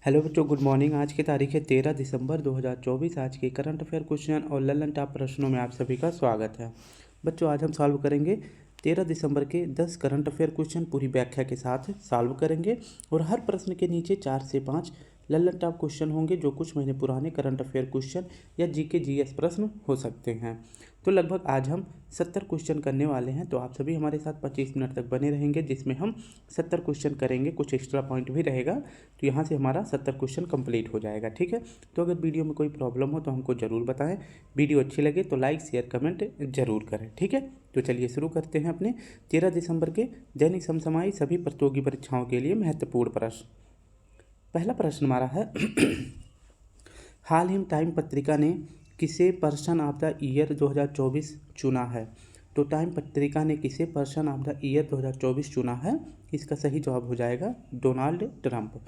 Hello बच्चों, good morning. आज की तारीख है 13 दिसंबर 2024। आज के करंट अफेयर क्वेश्चन और ललन टॉप प्रश्नों में आप सभी का स्वागत है। बच्चों, आज हम सॉल्व करेंगे 13 दिसंबर के 10 करंट अफेयर क्वेश्चन पूरी व्याख्या के साथ सॉल्व करेंगे। और हर प्रश्न के नीचे 4 से 5 ललन टॉप क्वेश्चन होंगे जो कुछ महीने पुराने करंट अफेयर क्वेश्चन या जीके जीएस प्रश्न हो सकते हैं। तो लगभग आज हम 70 क्वेश्चन करने वाले हैं। तो आप सभी हमारे साथ 25 मिनट तक बने रहेंगे, जिसमें हम 70 क्वेश्चन करेंगे। कुछ एक्स्ट्रा पॉइंट भी रहेगा, तो यहाँ से हमारा 70 क्वेश्चन कंप्लीट हो जाएगा। ठीक है। तो अगर वीडियो में कोई प्रॉब्लम हो तो हमको ज़रूर बताएं। वीडियो अच्छी लगे तो लाइक शेयर कमेंट जरूर करें। ठीक है। तो चलिए शुरू करते हैं अपने 13 दिसंबर के दैनिक समसामयिक सभी प्रतियोगी परीक्षाओं के लिए महत्वपूर्ण प्रश्न। पहला प्रश्न हमारा है हाल ही में टाइम पत्रिका ने किसे पर्सन ऑफ द ईयर 2024 चुना है। तो टाइम पत्रिका ने किसे पर्सन ऑफ द ईयर 2024 चुना है। इसका सही जवाब हो जाएगा डोनाल्ड ट्रंप।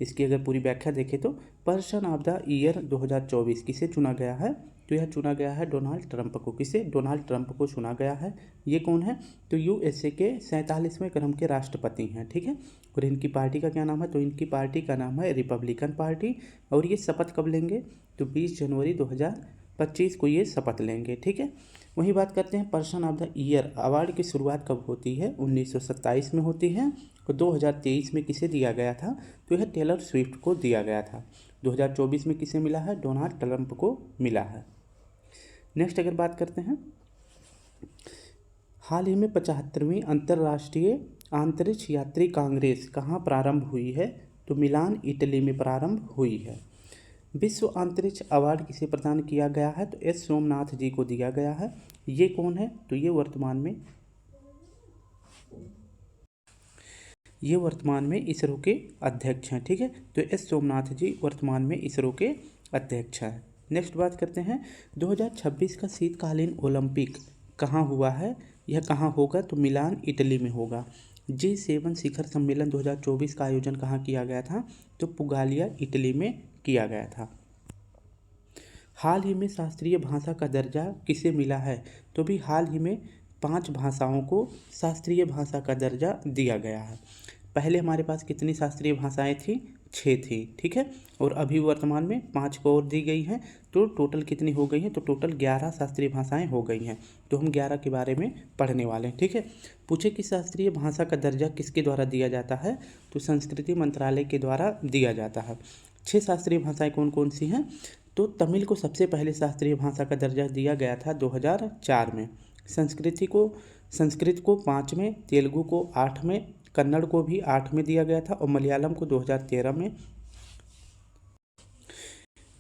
इसकी अगर पूरी व्याख्या देखें तो पर्सन ऑफ द ईयर 2024 किसे चुना गया है। तो यह चुना गया है डोनाल्ड ट्रंप को। किसे? डोनाल्ड ट्रंप को चुना गया है। ये कौन है? तो यूएसए के 47वें क्रम के राष्ट्रपति हैं। ठीक है। और इनकी पार्टी का क्या नाम है? तो इनकी पार्टी का नाम है रिपब्लिकन पार्टी। और ये शपथ कब लेंगे? तो 20 जनवरी 2025 को ये शपथ लेंगे। ठीक है। वही बात करते हैं person of the year award की शुरुआत कब होती है? 1927 में होती है। और 2023 में किसे दिया गया था? तो यह टेलर स्विफ्ट को दिया गया था। 2024 में किसे मिला है? डोनाल्ड ट्रंप को मिला है। नेक्स्ट अगर बात करते हैं, हाल ही में 75वीं अंतर्राष्ट्रीय अंतरिक्ष यात्री कांग्रेस कहाँ प्रारंभ हुई है? तो मिलान, इटली में प्रारंभ हुई है। विश्व अंतरिक्ष अवार्ड किसे प्रदान किया गया है? तो एस सोमनाथ जी को दिया गया है। ये कौन है? तो ये वर्तमान में इसरो के अध्यक्ष हैं। ठीक है। तो एस सोमनाथ जी वर्तमान में इसरो के अध्यक्ष हैं। नेक्स्ट बात करते हैं 2026 का शीतकालीन ओलंपिक कहाँ हुआ है? यह कहाँ होगा? तो मिलान, इटली में होगा। G7 शिखर सम्मेलन 2024 का आयोजन कहाँ किया गया था? तो पुगालिया, इटली में किया गया था। हाल ही में शास्त्रीय भाषा का दर्जा किसे मिला है? तो भी हाल ही में 5 भाषाओं को शास्त्रीय भाषा का दर्जा दिया गया है। पहले हमारे पास कितनी शास्त्रीय भाषाएं थी? 6 थी। ठीक है। और अभी वर्तमान में 5 को और दी गई हैं। तो टोटल कितनी हो गई हैं? तो टोटल 11 शास्त्रीय भाषाएं हो गई हैं। तो हम 11 के बारे में पढ़ने वाले हैं। ठीक है। पूछे कि शास्त्रीय भाषा का दर्जा किसके द्वारा दिया जाता है? तो संस्कृति मंत्रालय के द्वारा दिया जाता है। 6 शास्त्रीय भाषाएं कौन कौन सी हैं? तो तमिल को सबसे पहले शास्त्रीय भाषा का दर्जा दिया गया था 2004 में। संस्कृत को 5 में, तेलुगु को 8 में, कन्नड़ को भी 8 में दिया गया था। और मलयालम को 2013 में,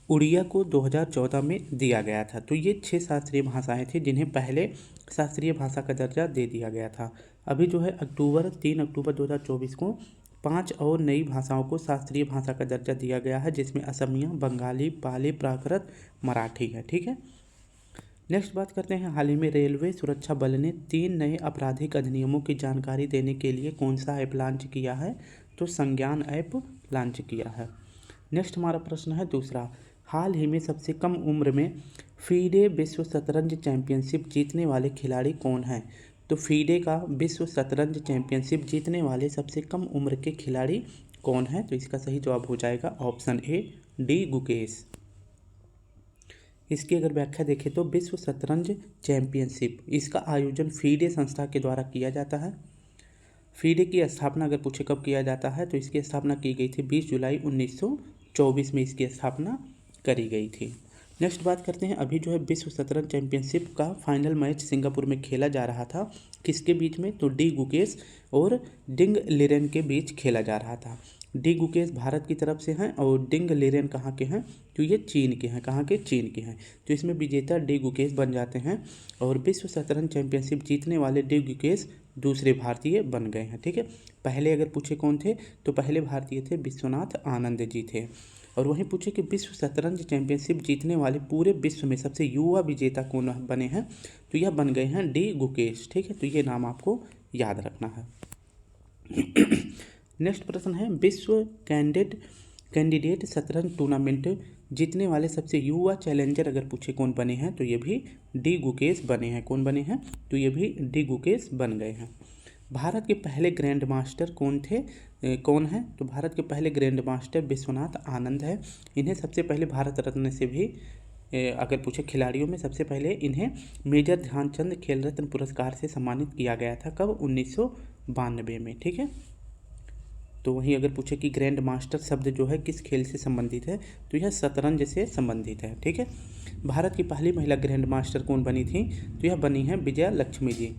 उड़िया को 2014 में दिया गया था। तो ये 6 शास्त्रीय भाषाएं थी जिन्हें पहले शास्त्रीय भाषा का दर्जा दे दिया गया था। अभी जो है 3 अक्टूबर 2024 को 5 और नई भाषाओं को शास्त्रीय भाषा का दर्जा दिया गया है, जिसमें असमिया, बंगाली, पाली, प्राकृत, मराठी है। ठीक है। नेक्स्ट बात करते हैं, हाल ही में रेलवे सुरक्षा बल ने 3 नए आपराधिक अधिनियमों की जानकारी देने के लिए कौन सा ऐप लॉन्च किया है? तो संज्ञान ऐप लॉन्च किया है। नेक्स्ट हमारा प्रश्न है दूसरा, हाल ही में सबसे कम उम्र में फीडे विश्व शतरंज चैंपियनशिप जीतने वाले खिलाड़ी कौन हैं? तो फीडे का विश्व शतरंज चैंपियनशिप जीतने वाले सबसे कम उम्र के खिलाड़ी कौन है? तो इसका सही जवाब हो जाएगा ऑप्शन ए, डी गुकेश। इसकी अगर व्याख्या देखें तो विश्व शतरंज चैंपियनशिप, इसका आयोजन फीडे संस्था के द्वारा किया जाता है। फीडे की स्थापना अगर पूछे कब किया जाता है, तो इसकी स्थापना की गई थी 20 जुलाई 1924 में इसकी स्थापना करी गई थी। नेक्स्ट बात करते हैं, अभी जो है विश्व शतरंज चैंपियनशिप का फाइनल मैच सिंगापुर में खेला जा रहा था। किसके बीच में? तो डी गुकेश और डिंग लिरेन के बीच खेला जा रहा था। डी गुकेश भारत की तरफ से हैं और डिंग लिरेन कहाँ के हैं? तो ये चीन के हैं। कहाँ के? चीन के हैं। तो इसमें विजेता डी गुकेश बन जाते हैं और विश्व शतरंज चैंपियनशिप जीतने वाले डी गुकेश दूसरे भारतीय बन गए हैं। ठीक है। पहले अगर पूछे कौन थे, तो पहले भारतीय थे विश्वनाथ आनंद जी थे। और वहीं पूछे कि विश्व शतरंज चैंपियनशिप जीतने वाले पूरे विश्व में सबसे युवा विजेता कौन बने हैं? तो यह बन गए हैं डी गुकेश। ठीक है। तो ये नाम आपको याद रखना है। नेक्स्ट प्रश्न है, विश्व कैंडिडेट शतरंज टूर्नामेंट जीतने वाले सबसे युवा चैलेंजर अगर पूछे कौन बने हैं, तो ये भी डी गुकेश बने हैं। कौन बने हैं? तो ये भी डी गुकेश बन गए हैं। भारत के पहले ग्रैंड मास्टर कौन थे, कौन है? तो भारत के पहले ग्रैंड मास्टर विश्वनाथ आनंद है। इन्हें सबसे पहले भारत रत्न से भी अगर पूछे खिलाड़ियों में, सबसे पहले इन्हें मेजर ध्यानचंद खेल रत्न पुरस्कार से सम्मानित किया गया था। कब? 1992 में। ठीक है। तो वहीं अगर पूछे कि ग्रैंड मास्टर शब्द जो है किस खेल से संबंधित है, तो यह शतरंज से संबंधित है। ठीक है। भारत की पहली महिला ग्रैंड मास्टर कौन बनी थी? तो यह बनी है विजया लक्ष्मी जी।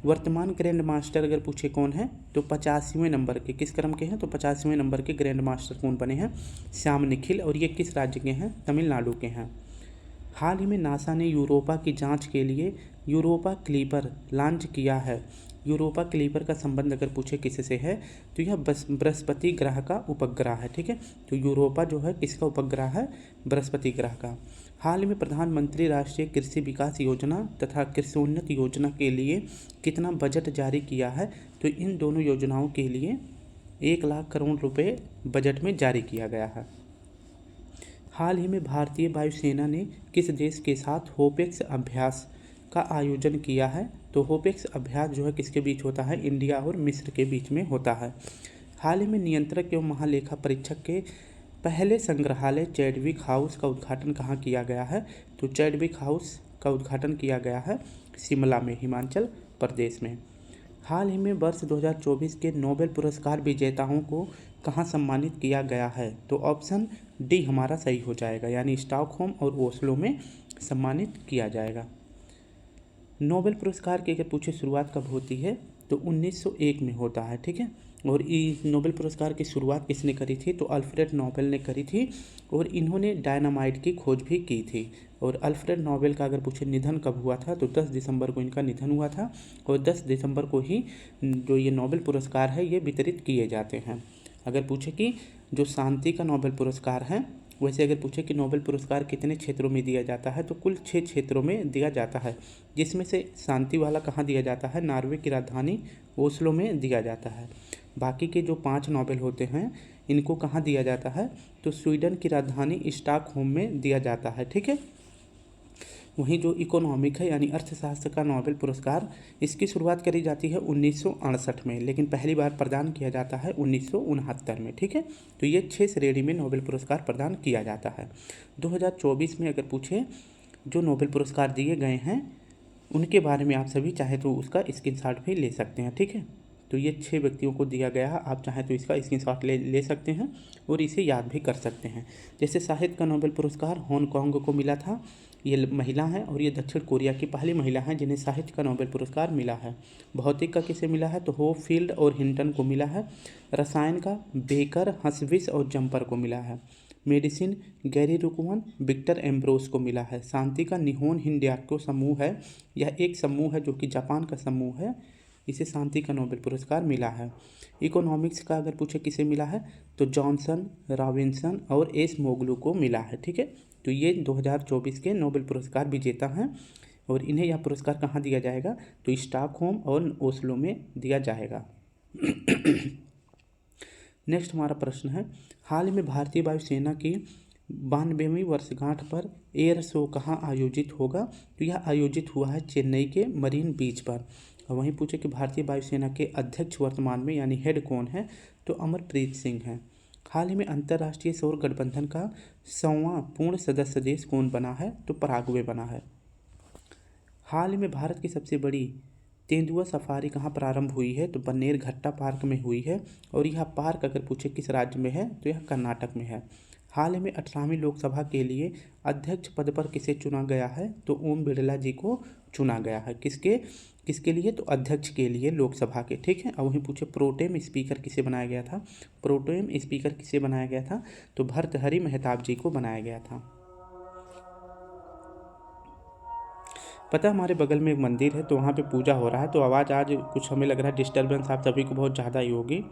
वर्तमान ग्रैंड मास्टर अगर पूछे कौन है, तो 85वें नंबर के, किस क्रम के हैं? तो 85वें नंबर के ग्रैंड मास्टर कौन बने हैं? श्याम निखिल। और ये किस राज्य के हैं? तमिलनाडु के हैं। हाल ही में नासा ने यूरोपा की जांच के लिए यूरोपा क्लीपर लॉन्च किया है। यूरोपा क्लीपर का संबंध अगर पूछे किससे है, तो यह बृहस्पति ग्रह का उपग्रह है। ठीक है। तो यूरोपा जो है किसका उपग्रह है? बृहस्पति ग्रह का। हाल में प्रधानमंत्री राष्ट्रीय कृषि विकास योजना तथा कृषि योजना के लिए कितना बजट जारी किया है? तो इन दोनों योजनाओं के लिए 1 लाख करोड़ रुपए बजट में जारी किया गया है। हाल ही में भारतीय वायुसेना ने किस देश के साथ होपेक्स अभ्यास का आयोजन किया है? तो होपेक्स अभ्यास जो है किसके बीच होता है? इंडिया और मिस्र के बीच में होता है। हाल ही में नियंत्रक एवं महालेखा परीक्षक के पहले संग्रहालय चैडविक हाउस का उद्घाटन कहाँ किया गया है? तो चैडविक हाउस का उद्घाटन किया गया है शिमला में, हिमाचल प्रदेश में। हाल ही में वर्ष 2024 के नोबेल पुरस्कार विजेताओं को कहाँ सम्मानित किया गया है? तो ऑप्शन डी हमारा सही हो जाएगा, यानी स्टॉकहोम और ओस्लो में सम्मानित किया जाएगा। नोबेल पुरस्कार की अगर पूछे शुरुआत कब होती है, तो 1901 में होता है। ठीक है। और इस नोबेल पुरस्कार की शुरुआत किसने करी थी? तो अल्फ्रेड नोबेल ने करी थी, और इन्होंने डायनामाइट की खोज भी की थी। और अल्फ्रेड नोबेल का अगर पूछे निधन कब हुआ था, तो 10 दिसंबर को इनका निधन हुआ था। और 10 दिसंबर को ही जो ये नोबेल पुरस्कार है ये वितरित किए जाते हैं। अगर पूछे कि जो शांति का नोबेल पुरस्कार है, वैसे अगर पूछे कि नोबेल पुरस्कार कितने क्षेत्रों में दिया जाता है, तो कुल 6 क्षेत्रों में दिया जाता है, जिसमें से शांति वाला कहाँ दिया जाता है? नॉर्वे की राजधानी ओस्लो में दिया जाता है। बाकी के जो 5 नोबेल होते हैं इनको कहाँ दिया जाता है? तो स्वीडन की राजधानी स्टॉकहोम में दिया जाता है। ठीक है। वहीं जो इकोनॉमिक है यानी अर्थशास्त्र का नोबेल पुरस्कार, इसकी शुरुआत करी जाती है 1968 में, लेकिन पहली बार प्रदान किया जाता है 1969 में। ठीक है। तो ये 6 श्रेणी में नोबेल पुरस्कार प्रदान किया जाता है। 2024 में अगर पूछे जो नोबेल पुरस्कार दिए गए हैं उनके बारे में आप सभी चाहे तो उसका स्क्रीनशॉट भी ले सकते हैं। ठीक है। तो ये 6 व्यक्तियों को दिया गया है, आप चाहें तो इसका स्क्रीनशॉट ले सकते हैं और इसे याद भी कर सकते हैं। जैसे साहित्य का नोबेल पुरस्कार हांगकांग को मिला था, ये महिला हैं, और ये दक्षिण कोरिया की पहली महिला हैं जिन्हें साहित्य का नोबेल पुरस्कार मिला है। भौतिक का किसे मिला है? तो होपफील्ड और हिंटन को मिला है। रसायन का बेकर, हसविस और जम्पर को मिला है। मेडिसिन गैरी रुकवन, विक्टर एम्ब्रोस को मिला है। शांति का निहोन हिंड्याको समूह है, यह एक समूह है जो कि जापान का समूह है, इसे शांति का नोबेल पुरस्कार मिला है। इकोनॉमिक्स का अगर पूछे किसे मिला है, तो जॉनसन, रॉबिन्सन और एस मोगलू को मिला है। ठीक है। तो ये 2024 के नोबेल पुरस्कार विजेता हैं, और इन्हें यह पुरस्कार कहाँ दिया जाएगा? तो स्टॉकहोम और ओस्लो में दिया जाएगा। नेक्स्ट हमारा प्रश्न है, हाल ही में भारतीय वायुसेना की 92वीं वर्षगांठ पर एयर शो कहाँ आयोजित होगा? तो यह आयोजित हुआ है चेन्नई के मरीन बीच पर। और वहीं पूछे कि भारतीय वायुसेना के अध्यक्ष वर्तमान में यानी हेड कौन है? तो अमरप्रीत सिंह हैं। हाल ही में अंतर्राष्ट्रीय सौर गठबंधन का 100वां पूर्ण सदस्य देश कौन बना है? तो पराग्वे बना है। हाल ही में भारत की सबसे बड़ी तेंदुआ सफारी कहाँ प्रारंभ हुई है? तो बन्नेरघट्टा पार्क में हुई है, और यह पार्क अगर पूछे किस राज्य में है, तो यह कर्नाटक में है। हाल ही में 18वीं लोकसभा के लिए अध्यक्ष पद पर किसे चुना गया है? तो ओम बिरला जी को चुना गया है। किसके लिए? तो अध्यक्ष के लिए लोकसभा के। ठीक है। अब वहीं पूछे प्रोटेम स्पीकर किसे बनाया गया था? प्रोटेम स्पीकर किसे बनाया गया था? तो भर्तृहरि मेहताब जी को बनाया गया था। पता हमारे बगल में एक मंदिर है, तो वहाँ पे पूजा हो रहा है, तो आवाज़ आज कुछ हमें लग रहा है डिस्टर्बेंस आप सभी को बहुत ज़्यादा ही होगी।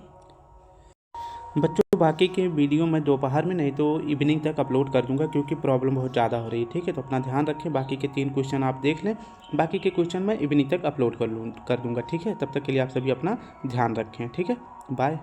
बच्चों बाकी के वीडियो मैं दोपहर में नहीं तो इवनिंग तक अपलोड कर दूंगा, क्योंकि प्रॉब्लम बहुत ज़्यादा हो रही है। ठीक है। तो अपना ध्यान रखें, बाकी के 3 क्वेश्चन आप देख लें, बाकी के क्वेश्चन मैं इवनिंग तक अपलोड कर दूंगा। ठीक है। तब तक के लिए आप सभी अपना ध्यान रखें। ठीक है। बाय।